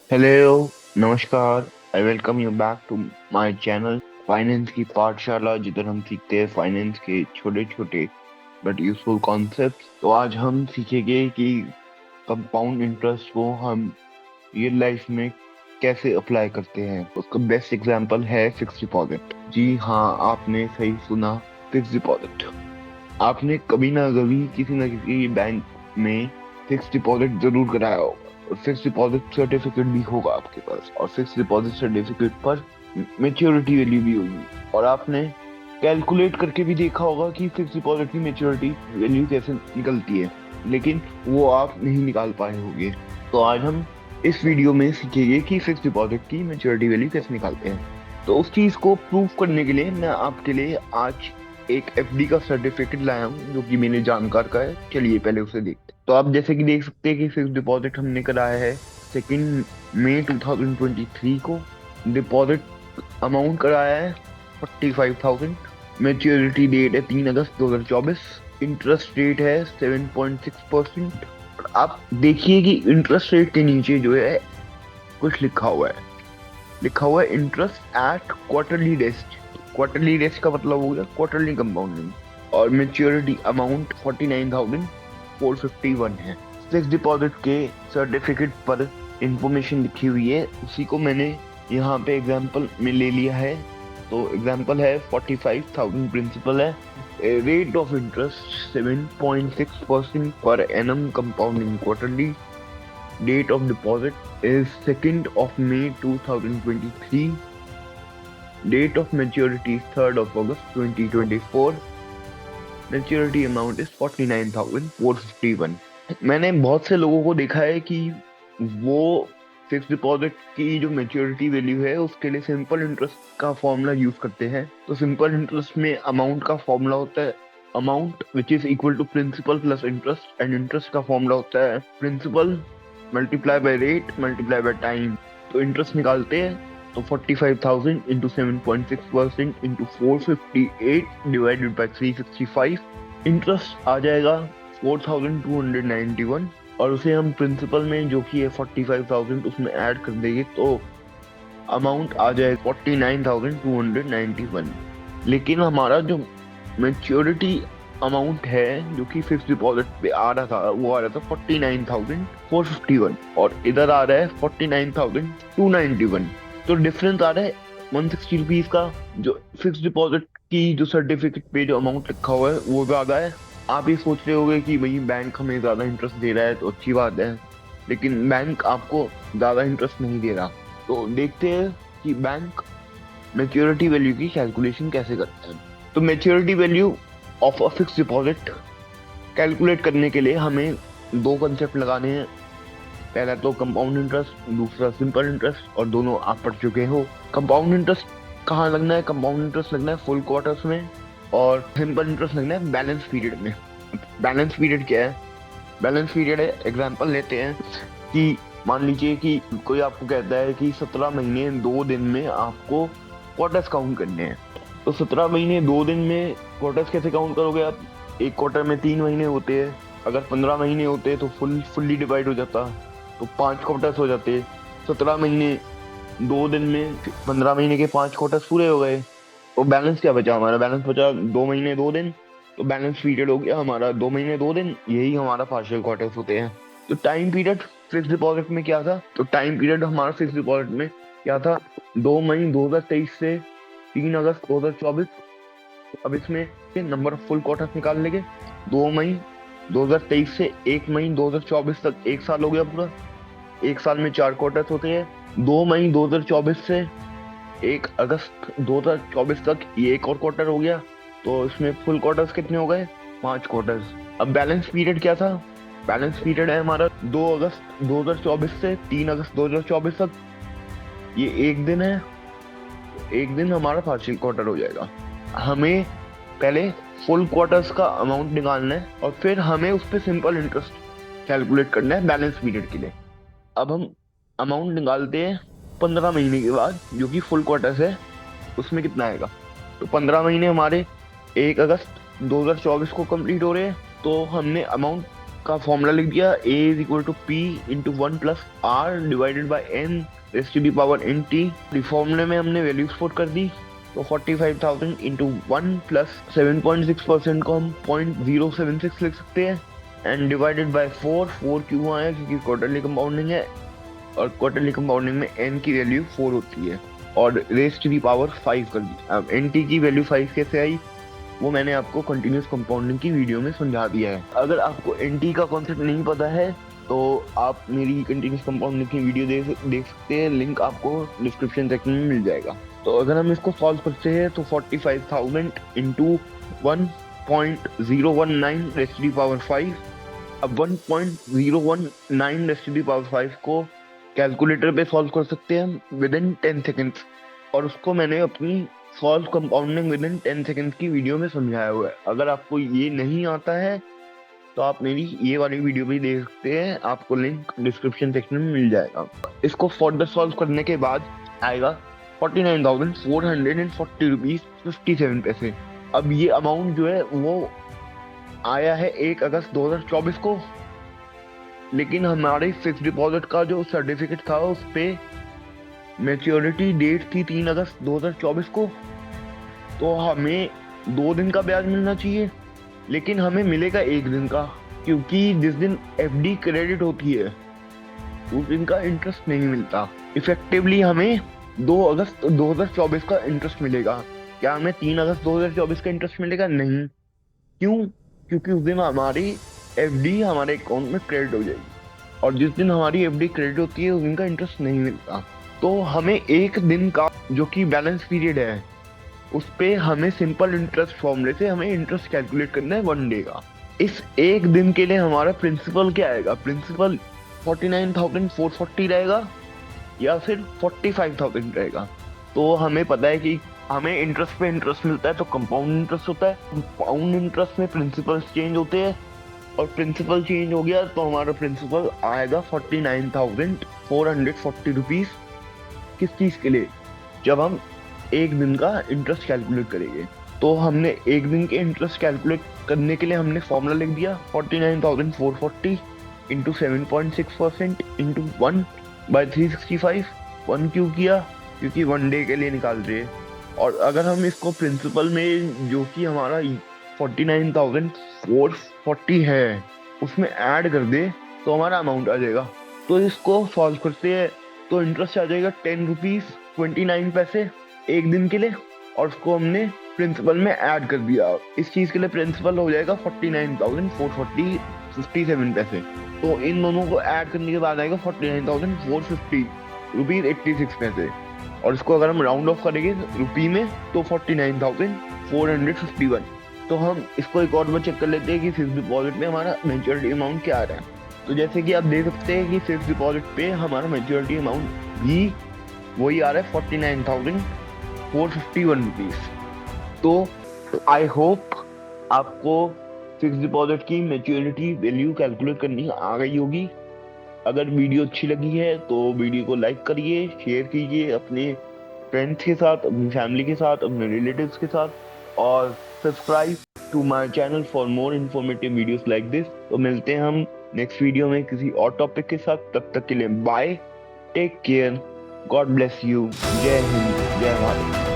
Hello, नमस्कार। I welcome you back to my channel finance की पाठशाला, जिधर हम सीखते हैं फाइनेंस के छोटे छोटे बट यूजफुल कॉन्सेप्ट्स। तो आज हम सीखेंगे कि कंपाउंड इंटरेस्ट को हम रियल लाइफ में कैसे अप्लाई करते हैं। उसका बेस्ट एग्जांपल है फिक्स डिपॉजिट। जी हाँ, आपने सही सुना, फिक्स डिपॉजिट। आपने कभी ना कभी किसी ना किसी बैंक में फिक्स डिपॉजिट जरूर कराया होगा, और फिक्स डिपॉजिट सर्टिफिकेट भी होगा आपके पास, और फिक्स डिपॉजिट सर्टिफिकेट पर मेच्योरिटी वैल्यू भी होगी। और आपने कैलकुलेट करके भी देखा होगा कि फिक्स डिपॉजिट की मेच्योरिटी वैल्यू कैसे निकलती है, लेकिन वो आप नहीं निकाल पाए होंगे। तो आज हम इस वीडियो में सीखेंगे कि फिक्स डिपॉजिट की मेच्योरिटी वैल्यू कैसे निकालते हैं। तो उस चीज को प्रूव करने के लिए मैं आपके लिए आज एक एफडी का सर्टिफिकेट लाया हूँ, जो कि मेरे जानकार का है। चलिए पहले उसे देखते हैं। तो आप जैसे कि देख सकते हैं कि फिक्स डिपॉजिट हमने कराया है 2 मई 2023 को। डिपॉजिट अमाउंट कराया है 45,000। मेच्योरिटी डेट है 3 अगस्त 2024। इंटरेस्ट रेट है 7.6%। आप देखिए कि इंटरेस्ट रेट के नीचे जो है कुछ लिखा हुआ है interest eight quarterly rest. Quarterly rest का मतलब हो गया क्वार्टरली कंपाउंडिंग। और मेच्योरिटी अमाउंट 49,451 है। फिक्स डिपॉजिट के सर्टिफिकेट पर इंफॉर्मेशन लिखी हुई है, उसी को मैंने यहाँ पे एग्जांपल में ले लिया है। तो एग्जांपल है 45,000 प्रिंसिपल है, rate of interest 7.6% per annum compounding quarterly. Date of deposit is 2nd of May 2023. Date of maturity is 3rd of August 2024. Maturity amount is 49,451. मैंने बहुत से लोगों को देखा है कि वो फिक्स डिपॉजिट की जो मेच्योरिटी वैल्यू है उसके लिए सिंपल इंटरेस्ट का फॉर्मूला यूज करते हैं। तो सिंपल इंटरेस्ट में अमाउंट का फॉर्मूला होता है amount which is equal to principal plus interest, and interest का फॉर्मूला होता है principal multiply by rate multiply by time. तो इंटरेस्ट निकालते हैं तो 45,000 into 7.6% into 458 divided by 365। Interest आ जाएगा 4,291, और उसे हम प्रिंसिपल में जो कि है 45,000 उसमें ऐड कर देंगे तो अमाउंट आ जाए 49,291। लेकिन हमारा जो मेच्योरिटी अमाउंट है जो कि फिक्स डिपॉजिट पे आ रहा था, वो आ रहा था 49,451, और इधर आ रहा है 49,291। तो डिफरेंस आ रहा है 160 रुपीज का। जो फिक्स डिपॉजिट की जो सर्टिफिकेट पे जो अमाउंट लिखा हुआ है वो ज्यादा है। आप ये सोच रहे होंगे कि भाई बैंक हमें ज्यादा इंटरेस्ट दे रहा है तो अच्छी बात है, लेकिन बैंक आपको ज्यादा इंटरेस्ट नहीं दे रहा। तो देखते हैं कि बैंक मेच्योरिटी वैल्यू की कैलकुलेशन कैसे करता है। तो maturity value of a fix deposit calculate करने के लिए हमें दो कंसेप्ट लगाने हैं। पहला तो कंपाउंड इंटरेस्ट, दूसरा सिंपल इंटरेस्ट, और दोनों आप पढ़ चुके हो। कंपाउंड इंटरेस्ट कहाँ लगना है? कंपाउंड इंटरेस्ट लगना है फुल क्वार्टर्स में, और सिंपल इंटरेस्ट लगना है बैलेंस पीरियड में। बैलेंस पीरियड क्या है? बैलेंस पीरियड है, एग्जांपल लेते हैं कि मान लीजिए कि कोई आपको कहता है कि 17 महीने 2 दिन में आपको क्वार्टर्स काउंट करने हैं। तो 17 महीने 2 दिन में क्वार्टर्स कैसे काउंट करोगे आप? एक क्वार्टर में 3 महीने होते हैं। अगर 15 महीने होते तो फुल्ली डिवाइड हो जाता, तो 5 क्वार्टर्स हो जाते। 17 महीने 2 दिन में 15 महीने के 5 क्वार्टर्स पूरे हो गए। तो बैलेंस क्या बचा? हमारा बैलेंस बचा 2 महीने 2 दिन। तो बैलेंस पीरियड हो गया हमारा 2 महीने 2 दिन, यही हमारा पार्शियल क्वार्टर्स होते हैं। तो टाइम पीरियड फिक्स डिपॉजिट में क्या था? तो टाइम पीरियड हमारा फिक्स डिपॉजिट में क्या था? 2 मई 2023 से 3 अगस्त 2024। अब इसमें नंबर ऑफ फुल क्वार्टर्स निकाल लेंगे। 2 मई 2023 से 1 मई 2024 तक एक साल हो गया पूरा। एक साल में 4 क्वार्टर्स होते हैं। 2 मई 2024 से 1 अगस्त 2024 तक ये एक और क्वार्टर हो गया। तो इसमें फुल क्वार्टर्स कितने हो गए? 5 क्वार्टर्स। अब बैलेंस पीरियड क्या था? बैलेंस पीरियड है हमारा 2 अगस्त 2024 से 3 अगस्त 2024 तक। ये एक दिन है, एक दिन हमारा पार्शियल क्वार्टर हो जाएगा। हमें पहले फुल क्वार्टर्स का अमाउंट निकालना है, और फिर हमें उस पर सिंपल इंटरेस्ट कैलकुलेट करना है बैलेंस पीरियड के लिए। अब हम अमाउंट निकालते हैं 15 महीने के बाद, जो कि फुल क्वार्टर्स है, उसमें कितना आएगा। तो 15 महीने हमारे 1 अगस्त 2024 को कंप्लीट हो रहे हैं। तो हमने अमाउंट का फॉर्मूला लिख दिया, a is equal to p into 1 plus r divided by n raise to the power n t। फॉर्मूले में हमने वैल्यू पुट कर दी, तो 45,000 इंटू 1 प्लस 7.6% को हम 0.076 लिख सकते हैं, एंड डिवाइडेड बाय 4 क्यों आया, क्योंकि क्वार्टरली कंपाउंडिंग है और क्वार्टरली कंपाउंडिंग में n की वैल्यू 4 होती है, और रेस टू दी पावर 5 कर दी। अब nt की वैल्यू 5 कैसे आई वो मैंने आपको कंटिन्यूस कंपाउंडिंग की वीडियो में समझा दिया है। अगर आपको nt का कॉन्सेप्ट नहीं पता है तो आप मेरी कंटिन्यूस कंपाउंडिंग की वीडियो देख सकते हैं, लिंक आपको डिस्क्रिप्शन सेक्शन में मिल जाएगा। तो अगर हम इसको सॉल्व करते हैं तो 45,000 into 1.019 raise to the power 5। अब 1.019 रेस टू दी पावर 5 को कैलकुलेटर पे सॉल्व कर सकते हैं विद इन 10 सेकेंड्स, और उसको मैंने अपनी solve compounding with in 10 seconds की वीडियो में समझाया हुआ है। अगर आपको ये नहीं आता है तो आप मेरी ये वाली वीडियो भी देख सकते हैं, आपको लिंक डिस्क्रिप्शन सेक्शन में मिल जाएगा। इसको फर्दर सॉल्व करने के बाद आएगा 49,440 रुपीज 57 पैसे। अब ये अमाउंट जो है वो आया है 1 अगस्त 2024 को, लेकिन हमारे फिक्स डिपॉजिट का जो सर्टिफिकेट था उस पे मैच्योरिटी डेट थी 3 अगस्त 2024 को, तो हमें 2 दिन का ब्याज मिलना चाहिए, लेकिन हमें मिलेगा 1 दिन का, क्योंकि जिस दिन एफडी क्रेडिट होती है उस दिन का इंटरेस्ट नहीं मिलता। इफेक्टिवली हमें 2 अगस्त 2024 का इंटरेस्ट मिलेगा। क्या हमें 3 अगस्त 2024 का इंटरेस्ट मिलेगा? नहीं। क्यों? क्योंकि उस दिन हमारी एफडी हमारे अकाउंट में क्रेडिट हो जाएगी, और जिस दिन हमारी एफडी क्रेडिट होती है उस दिन का इंटरेस्ट नहीं मिलता। तो हमें 1 दिन का जो कि बैलेंस पीरियड है उस पे हमें सिंपल इंटरेस्ट फॉर्मूले से हमें इंटरेस्ट कैलकुलेट करना है 1 डे का। इस 1 दिन के लिए हमारा प्रिंसिपल क्या आएगा? प्रिंसिपल 49,440 रहेगा या फिर 45,000 रहेगा। तो हमें पता है कि हमें इंटरेस्ट पे इंटरेस्ट मिलता है तो कंपाउंड इंटरेस्ट होता है। कंपाउंड इंटरेस्ट में प्रिंसिपल चेंज होते हैं, और प्रिंसिपल चेंज हो गया तो हमारा प्रिंसिपल आएगा 49,440 रुपीज। किस चीज के लिए? जब हम 1 दिन का इंटरेस्ट कैलकुलेट करेंगे। तो हमने 1 दिन के इंटरेस्ट कैलकुलेट करने के लिए हमने फॉर्मूला लिख दिया 49,440 इंटू 7.6% इंटू 1/365। 1 क्यों किया? क्योंकि 1 डे के लिए निकाल रहे हैं। और अगर हम इसको प्रिंसिपल में जो कि हमारा 49,440 है उसमें ऐड कर दे तो हमारा अमाउंट आ जाएगा। तो इसको सॉल्व करते हैं तो इंटरेस्ट आ जाएगा 10 रुपीज 29 पैसे 1 दिन के लिए, और उसको हमने प्रिंसिपल में ऐड कर दिया। इस चीज के लिए प्रिंसिपल हो जाएगा 49,440 57 पैसे। तो इन दोनों को ऐड करने के बाद आएगा 49,450 रुपीज 86 पैसे, और इसको अगर हम राउंड ऑफ करेंगे रुपी में तो 49,451। तो हम इसको एक और बार चेक कर लेते हैं कि फिक्स डिपॉजिट में हमारा मैच्योरिटी अमाउंट क्या आ रहा है। तो जैसे कि आप देख सकते हैं कि फिक्स डिपॉजिट पे हमारा मैच्योरिटी अमाउंट भी वही आ रहा है 49,451 रुपीज। तो आई होप आपको फिक्स डिपॉजिट की मैच्योरिटी वैल्यू कैलकुलेट करनी आ गई होगी। अगर वीडियो अच्छी लगी है तो वीडियो को लाइक करिए, शेयर कीजिए अपने फ्रेंड्स के साथ, अपनी फैमिली के साथ, अपने रिलेटिव्स के साथ, और subscribe to my channel for more informative videos like this. तो मिलते हैं हम नेक्स्ट वीडियो में किसी और टॉपिक के साथ। तब तक के लिए bye, take care, god bless you, जय हिंद, जय भारत।